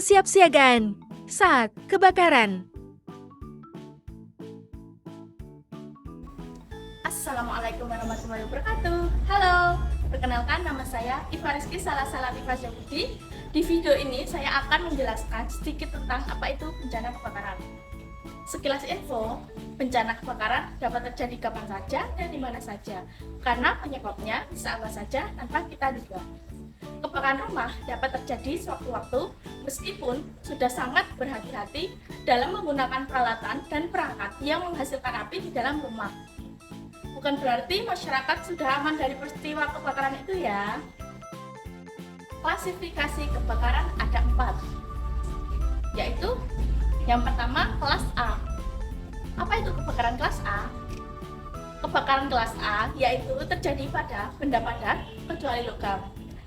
Kesiapsiagaan saat kebakaran. Assalamualaikum warahmatullahi wabarakatuh. Halo, perkenalkan nama saya Iva Rizky Salah-Salah Iva Budi. Di video ini saya akan menjelaskan sedikit tentang apa itu bencana kebakaran. Sekilas info, bencana kebakaran dapat terjadi kapan saja dan di mana saja, karena penyebabnya bisa apa saja tanpa kita duga. Kebakaran rumah dapat terjadi sewaktu-waktu meskipun sudah sangat berhati-hati dalam menggunakan peralatan dan perangkat yang menghasilkan api di dalam rumah. Bukan berarti masyarakat sudah aman dari peristiwa kebakaran itu ya. Klasifikasi kebakaran ada 4, yaitu yang pertama kelas A. Apa itu kebakaran kelas A? Kebakaran kelas A yaitu terjadi pada benda padat kecuali logam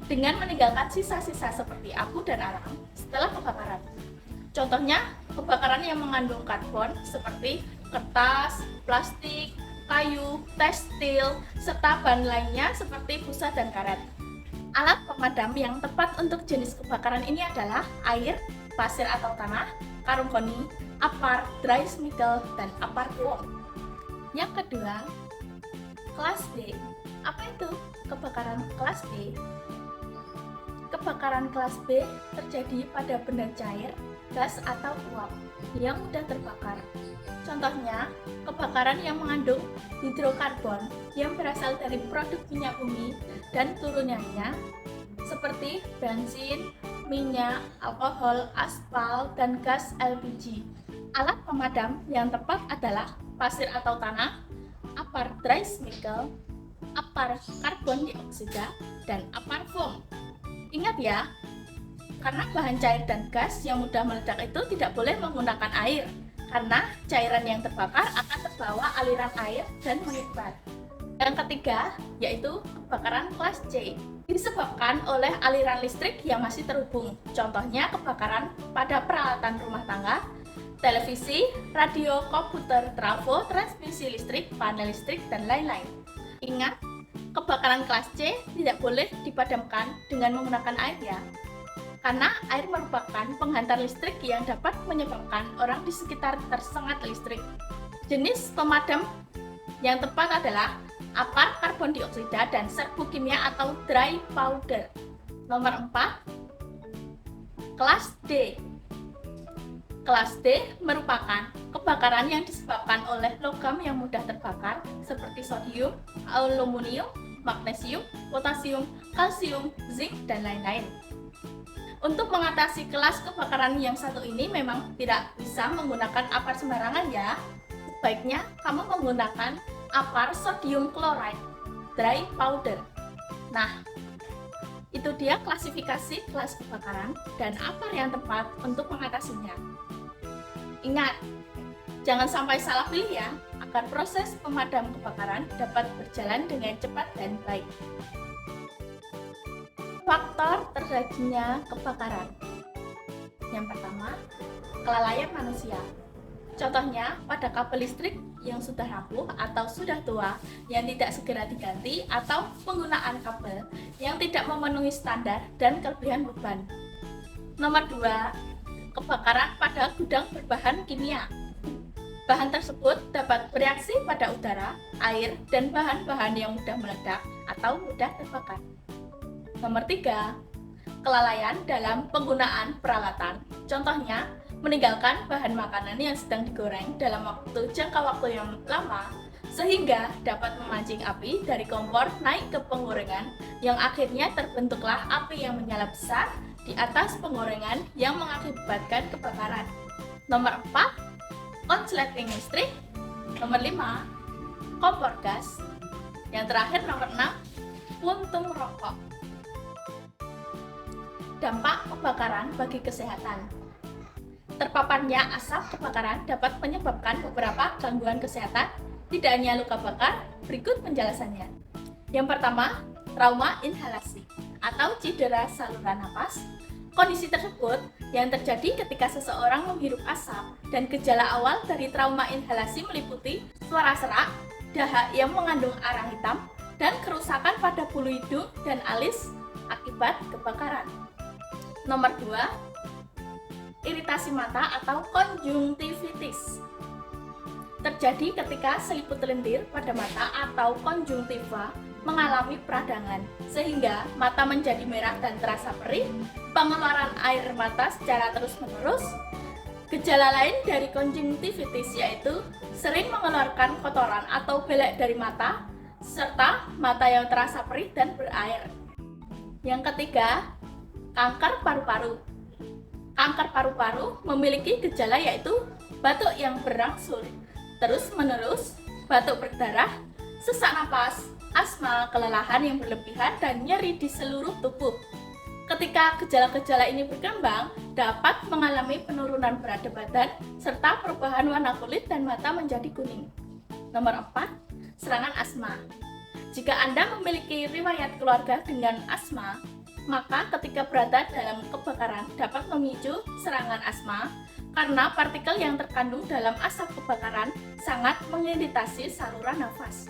dengan meninggalkan sisa-sisa seperti abu dan arang setelah kebakaran. Contohnya, kebakaran yang mengandung karbon seperti kertas, plastik, kayu, tekstil, serta bahan lainnya seperti busa dan karet. Alat pemadam yang tepat untuk jenis kebakaran ini adalah air, pasir atau tanah, karung goni, apar, dry chemical, dan apar foam. Yang kedua, kelas B. Apa itu kebakaran kelas B? Kebakaran kelas B terjadi pada benda cair, gas atau uap yang mudah terbakar. Contohnya, kebakaran yang mengandung hidrokarbon yang berasal dari produk minyak bumi dan turunannya, seperti bensin, minyak, alkohol, aspal, dan gas LPG. Alat pemadam yang tepat adalah pasir atau tanah, apar dry chemical, apar karbon dioksida, dan apar foam. Ingat ya, karena bahan cair dan gas yang mudah meledak itu tidak boleh menggunakan air, karena cairan yang terbakar akan terbawa aliran air dan menyebar. Yang ketiga, yaitu kebakaran kelas C, disebabkan oleh aliran listrik yang masih terhubung. Contohnya kebakaran pada peralatan rumah tangga, televisi, radio, komputer, trafo, transmisi listrik, panel listrik, dan lain-lain. Ingat, kebakaran kelas C tidak boleh dipadamkan dengan menggunakan air ya, karena air merupakan penghantar listrik yang dapat menyebabkan orang di sekitar tersengat listrik. Jenis pemadam yang tepat adalah apar karbon dioksida dan serbuk kimia atau dry powder. Nomor 4, kelas D. Kelas D merupakan kebakaran yang disebabkan oleh logam yang mudah terbakar seperti sodium, aluminium, magnesium, potasium, kalsium, zinc, dan lain-lain. Untuk mengatasi kelas kebakaran yang satu ini memang tidak bisa menggunakan apar sembarangan ya. Sebaiknya kamu menggunakan apar sodium chloride, dry powder. Nah, itu dia klasifikasi kelas kebakaran dan apar yang tepat untuk mengatasinya. Ingat, jangan sampai salah pilih ya, agar proses pemadam kebakaran dapat berjalan dengan cepat dan baik. Faktor terjadinya kebakaran. Yang pertama, kelalaian manusia. Contohnya, pada kabel listrik yang sudah rapuh atau sudah tua yang tidak segera diganti, atau penggunaan kabel yang tidak memenuhi standar dan kelebihan beban. Nomor 2, kebakaran pada gudang berbahan kimia. Bahan tersebut dapat bereaksi pada udara, air, dan bahan-bahan yang mudah meledak atau mudah terbakar. Nomor 3, kelalaian dalam penggunaan peralatan. Contohnya, meninggalkan bahan makanan yang sedang digoreng dalam jangka waktu yang lama, sehingga dapat memancing api dari kompor naik ke penggorengan, yang akhirnya terbentuklah api yang menyala besar di atas penggorengan yang mengakibatkan kebakaran. Nomor 4, konsleting listrik. Nomor 5, kompor gas. Yang terakhir nomor 6, puntung rokok. Dampak kebakaran bagi kesehatan. Terpaparnya asap kebakaran dapat menyebabkan beberapa gangguan kesehatan, tidak hanya luka bakar. Berikut penjelasannya. Yang pertama, trauma inhalasi atau cedera saluran napas. Kondisi tersebut yang terjadi ketika seseorang menghirup asap, dan gejala awal dari trauma inhalasi meliputi suara serak, dahak yang mengandung arang hitam, dan kerusakan pada bulu hidung dan alis akibat kebakaran. Nomor 2, iritasi mata atau konjungtivitis. Terjadi ketika seliput lendir pada mata atau konjungtiva mengalami peradangan, sehingga mata menjadi merah dan terasa perih, pengeluaran air mata secara terus-menerus. Gejala lain dari konjungtivitis yaitu sering mengeluarkan kotoran atau belek dari mata, serta mata yang terasa perih dan berair. Yang ketiga, kanker paru-paru. Kanker paru-paru memiliki gejala yaitu batuk yang berangsur terus-menerus, batuk berdarah, sesak napas, asma, kelelahan yang berlebihan, dan nyeri di seluruh tubuh. Ketika gejala-gejala ini berkembang, dapat mengalami penurunan berat badan serta perubahan warna kulit dan mata menjadi kuning. Nomor 4, serangan asma. Jika Anda memiliki riwayat keluarga dengan asma, maka ketika berada dalam kebakaran dapat memicu serangan asma karena partikel yang terkandung dalam asap kebakaran sangat mengiritasi saluran nafas.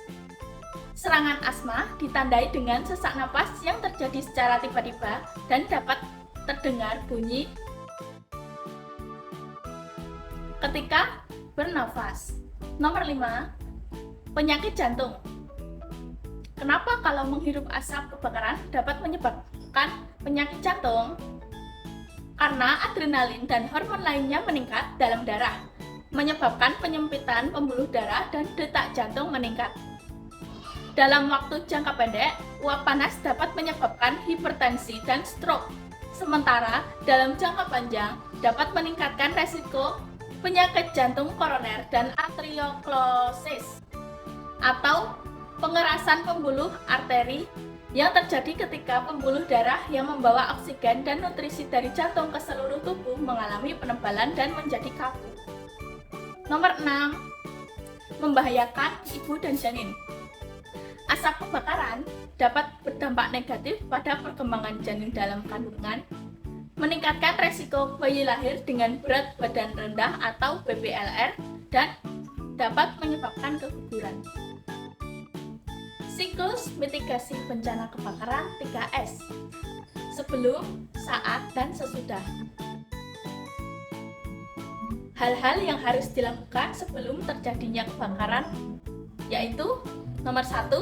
Serangan asma ditandai dengan sesak napas yang terjadi secara tiba-tiba dan dapat terdengar bunyi ketika bernafas. Nomor 5, penyakit jantung. Kenapa kalau menghirup asap kebakaran dapat menyebabkan penyakit jantung? Karena adrenalin dan hormon lainnya meningkat dalam darah, menyebabkan penyempitan pembuluh darah dan detak jantung meningkat. Dalam waktu jangka pendek, uap panas dapat menyebabkan hipertensi dan stroke. Sementara dalam jangka panjang dapat meningkatkan resiko penyakit jantung koroner dan arteriosklerosis atau pengerasan pembuluh arteri yang terjadi ketika pembuluh darah yang membawa oksigen dan nutrisi dari jantung ke seluruh tubuh mengalami penebalan dan menjadi kaku. Nomor 6, membahayakan ibu dan janin. Asap kebakaran dapat berdampak negatif pada perkembangan janin dalam kandungan, meningkatkan resiko bayi lahir dengan berat badan rendah atau BBLR, dan dapat menyebabkan keguguran. Siklus mitigasi bencana kebakaran 3S: sebelum, saat, dan sesudah. Hal-hal yang harus dilakukan sebelum terjadinya kebakaran yaitu nomor 1,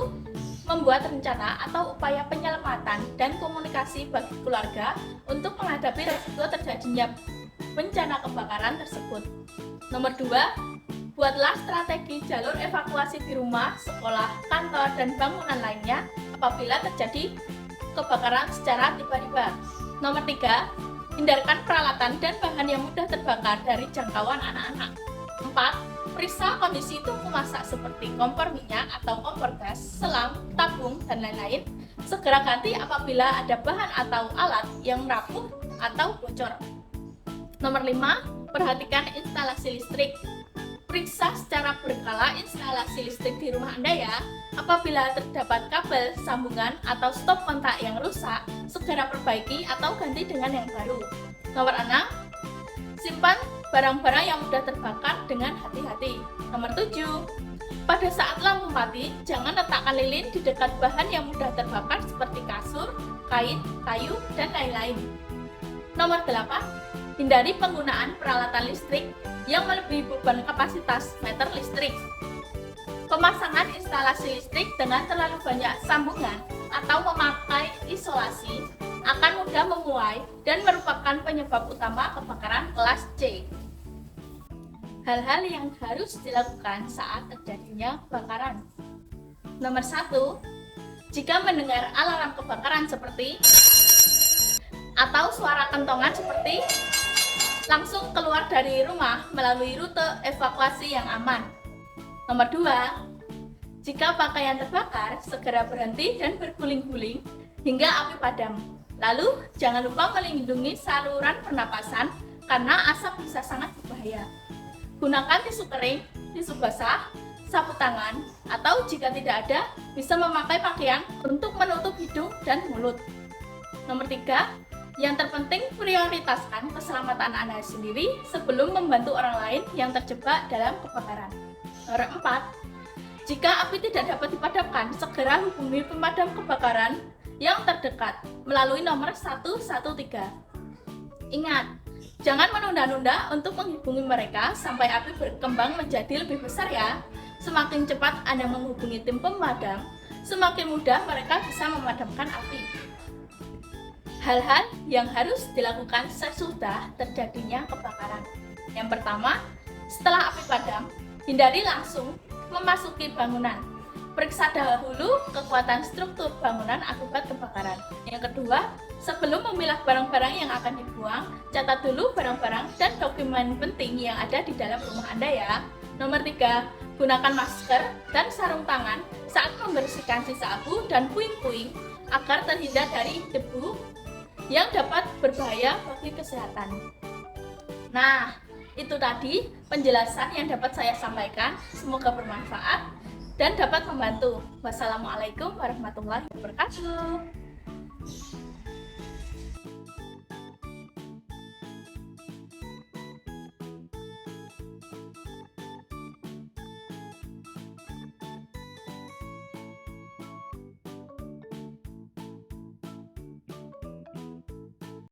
membuat rencana atau upaya penyelamatan dan komunikasi bagi keluarga untuk menghadapi risiko terjadinya bencana kebakaran tersebut. Nomor 2, buatlah strategi jalur evakuasi di rumah, sekolah, kantor, dan bangunan lainnya apabila terjadi kebakaran secara tiba-tiba. Nomor 3, hindarkan peralatan dan bahan yang mudah terbakar dari jangkauan anak-anak. 4, periksa kondisi tungku masak seperti kompor minyak atau kompor gas, selang, tabung, dan lain-lain. Segera ganti apabila ada bahan atau alat yang rapuh atau bocor. Nomor 5, perhatikan instalasi listrik. Periksa secara berkala instalasi listrik di rumah Anda ya. Apabila terdapat kabel, sambungan, atau stop kontak yang rusak, segera perbaiki atau ganti dengan yang baru. Nomor 6, simpan barang-barang yang mudah terbakar dengan hati-hati. Nomor 7, pada saat lampu mati, jangan letakkan lilin di dekat bahan yang mudah terbakar seperti kasur, kain, kayu, dan lain-lain. Nomor 8, hindari penggunaan peralatan listrik yang melebihi beban kapasitas meter listrik. Pemasangan instalasi listrik dengan terlalu banyak sambungan atau memakai isolasi akan mudah memuai dan merupakan penyebab utama kebakaran kelas C. Hal-hal yang harus dilakukan saat terjadinya kebakaran. Nomor 1, jika mendengar alarm kebakaran seperti atau suara kentongan seperti, langsung keluar dari rumah melalui rute evakuasi yang aman. Nomor 2, jika pakaian terbakar, segera berhenti dan berguling-guling hingga api padam. Lalu, jangan lupa melindungi saluran pernapasan karena asap bisa sangat berbahaya. Gunakan tisu kering, tisu basah, sapu tangan, atau jika tidak ada, bisa memakai pakaian untuk menutup hidung dan mulut. Nomor 3, yang terpenting prioritaskan keselamatan Anda sendiri sebelum membantu orang lain yang terjebak dalam kebakaran. Nomor 4, jika api tidak dapat dipadamkan, segera hubungi pemadam kebakaran yang terdekat melalui nomor 113. Ingat, Jangan menunda-nunda untuk menghubungi mereka sampai api berkembang menjadi lebih besar ya. Semakin cepat Anda menghubungi tim pemadam, semakin mudah mereka bisa memadamkan api. Hal-hal yang harus dilakukan sesudah terjadinya kebakaran. Yang pertama, setelah api padam, hindari langsung memasuki bangunan. Periksa dahulu kekuatan struktur bangunan akibat kebakaran. Yang kedua, sebelum memilah barang-barang yang akan dibuang, catat dulu barang-barang dan dokumen penting yang ada di dalam rumah Anda ya. Nomor 3, gunakan masker dan sarung tangan saat membersihkan sisa abu dan puing-puing agar terhindar dari debu yang dapat berbahaya bagi kesehatan. Nah, itu tadi penjelasan yang dapat saya sampaikan. Semoga bermanfaat dan dapat membantu. Wassalamualaikum warahmatullahi wabarakatuh.